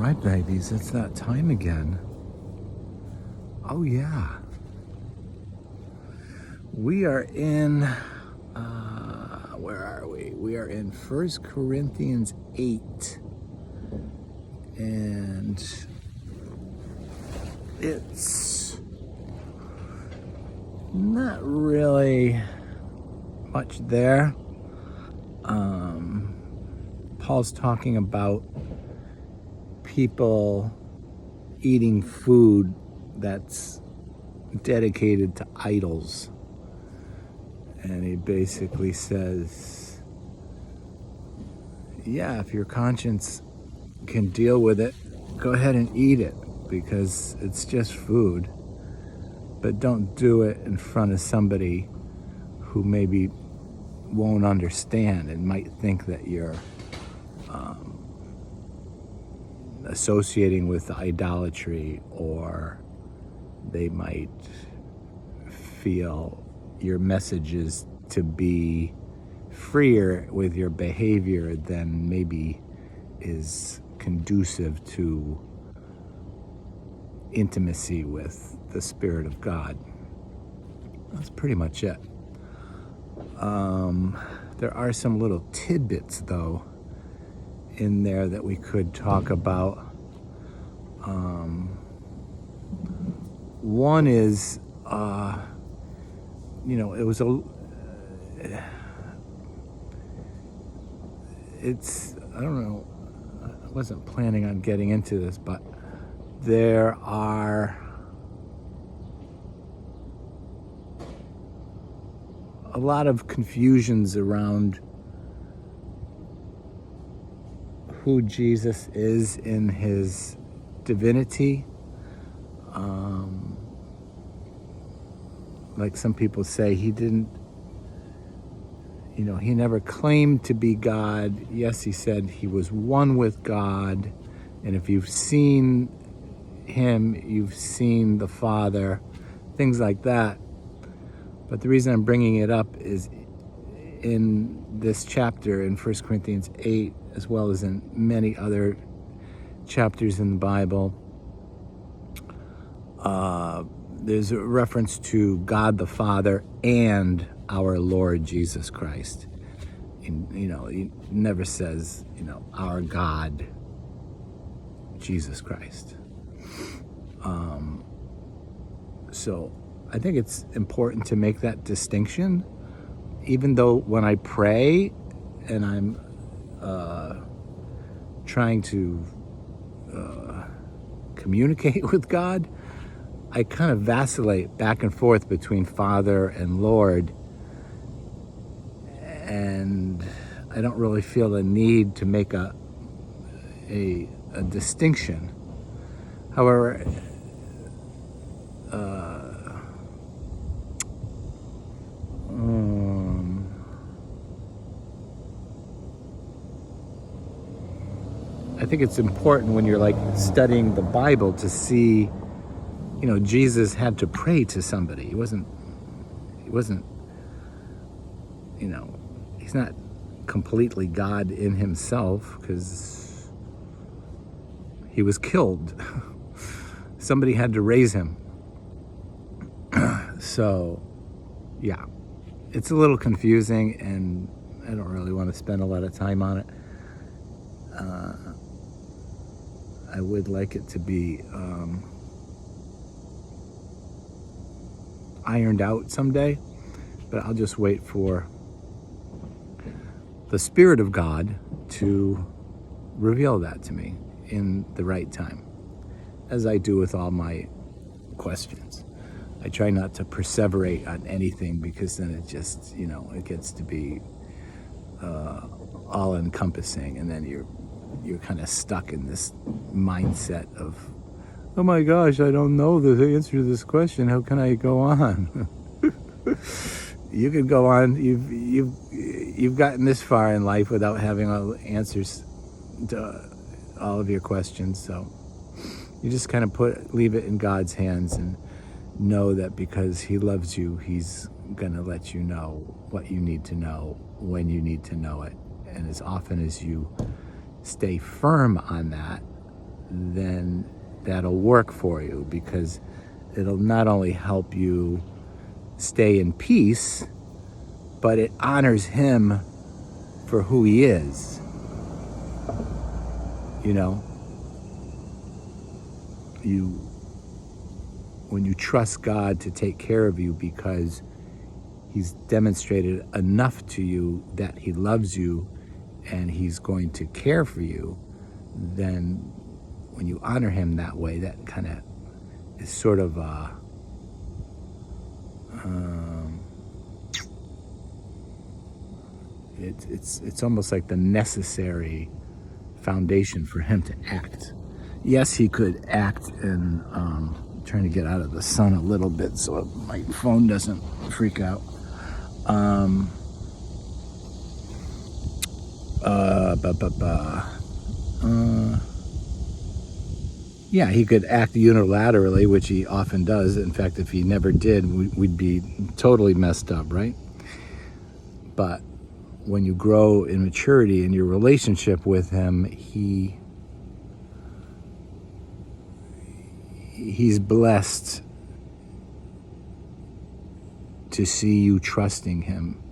right, babies, it's that time again. Oh, yeah. We are in, where are we? We are in 1 Corinthians 8. And it's not really much there. Paul's talking about people eating food that's dedicated to idols. And he basically says, yeah, if your conscience can deal with it, go ahead and eat it because it's just food. But don't do it in front of somebody who maybe won't understand and might think that you're associating with idolatry, or they might feel your message is to be freer with your behavior than maybe is conducive to intimacy with the Spirit of God. That's pretty much it. There are some little tidbits, though, in there that we could talk about. One is, it was I don't know, I wasn't planning on getting into this, but there are a lot of confusions around who Jesus is in his divinity. Like some people say, he didn't, he never claimed to be God. Yes, he said he was one with God. And if you've seen him, you've seen the Father, things like that. But the reason I'm bringing it up is in this chapter in 1 Corinthians 8, as well as in many other chapters in the Bible, there's a reference to God the Father and our Lord Jesus Christ. And, he never says, our God, Jesus Christ. So I think it's important to make that distinction, even though when I pray and I'm trying to communicate with God, I kind of vacillate back and forth between Father and Lord, and I don't really feel the need to make a distinction. However, I think it's important when you're studying the Bible to see, Jesus had to pray to somebody. He wasn't, he's not completely God in himself because he was killed. Somebody had to raise him. So, yeah, it's a little confusing, and I don't really want to spend a lot of time on it. I would like it to be ironed out someday, but I'll just wait for the Spirit of God to reveal that to me in the right time, as I do with all my questions. I try not to perseverate on anything because then it just, it gets to be all-encompassing, and then you're kind of stuck in this mindset of, oh my gosh, I don't know the answer to this question. How can I go on? You can go on. You've gotten this far in life without having all the answers to all of your questions. So you just kind of leave it in God's hands and know that because he loves you, he's going to let you know what you need to know when you need to know it. And as often as you stay firm on that, then that'll work for you, because it'll not only help you stay in peace, but it honors him for who he is. You know, when you trust God to take care of you because he's demonstrated enough to you that he loves you and he's going to care for you, then when you honor him that way, that kind of is sort of it's almost like the necessary foundation for him to act. Yes, he could act in trying to get out of the sun a little bit so my phone doesn't freak out. Yeah, he could act unilaterally, which he often does. In fact, if he never did, we'd be totally messed up, right? But when you grow in maturity in your relationship with him, he's blessed to see you trusting him,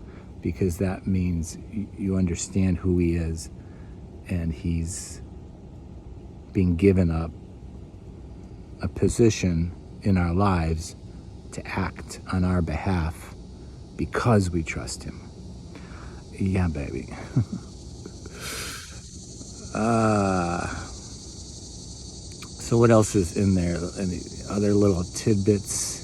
because that means you understand who he is, and he's being given up a position in our lives to act on our behalf because we trust him. Yeah, baby. So what else is in there? Any other little tidbits?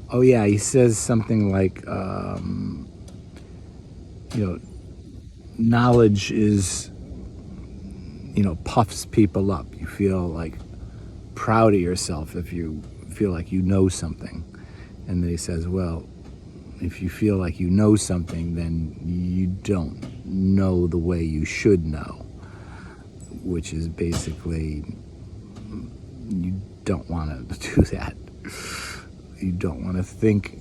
Oh yeah, he says something like, knowledge is, puffs people up. You feel like proud of yourself if you feel like you know something. And then he says, well, if you feel like you know something, then you don't know the way you should know, which is basically, you don't want to do that. You don't want to think,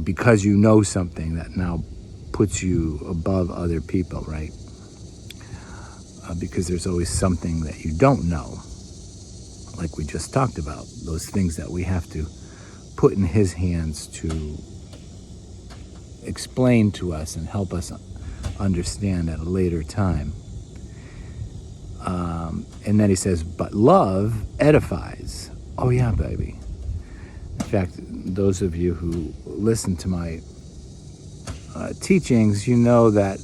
because you know something that now puts you above other people, right? Because there's always something that you don't know, like we just talked about, those things that we have to put in his hands to explain to us and help us understand at a later time. And then he says, but love edifies. Oh yeah, baby. In fact, those of you who listen to my teachings, you know that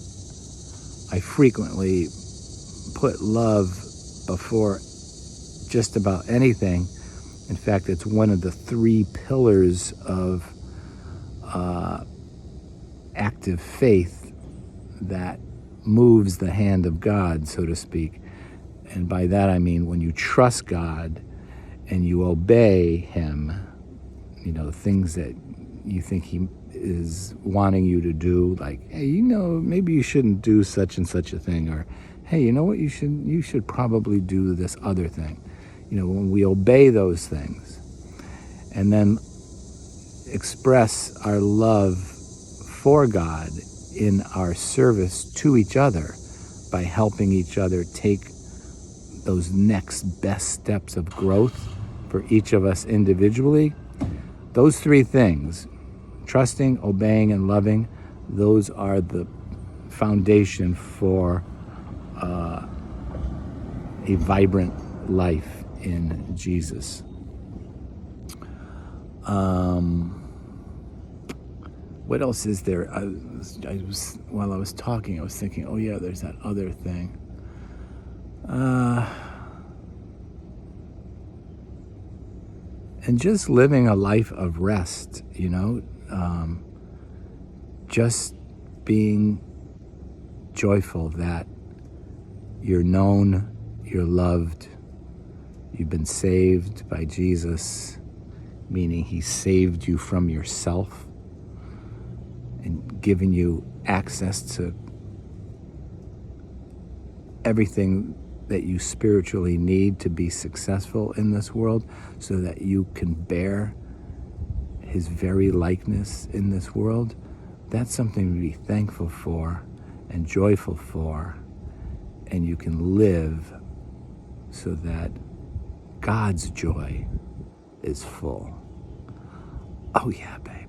I frequently put love before just about anything. In fact, it's one of the 3 pillars of active faith that moves the hand of God, so to speak. And by that I mean when you trust God and you obey him, things that you think he is wanting you to do, like, hey, maybe you shouldn't do such and such a thing, or hey, you know what, you should probably do this other thing. When we obey those things and then express our love for God in our service to each other by helping each other take those next best steps of growth for each of us individually, those 3 things, trusting, obeying, and loving, those are the foundation for a vibrant life in Jesus. What else is there? While I was talking, I was thinking, oh yeah, there's that other thing. And just living a life of rest, just being joyful that you're known, you're loved, you've been saved by Jesus, meaning he saved you from yourself and given you access to everything that you spiritually need to be successful in this world, so that you can bear his very likeness in this world. That's something to be thankful for and joyful for, and you can live so that God's joy is full. Oh yeah, babe.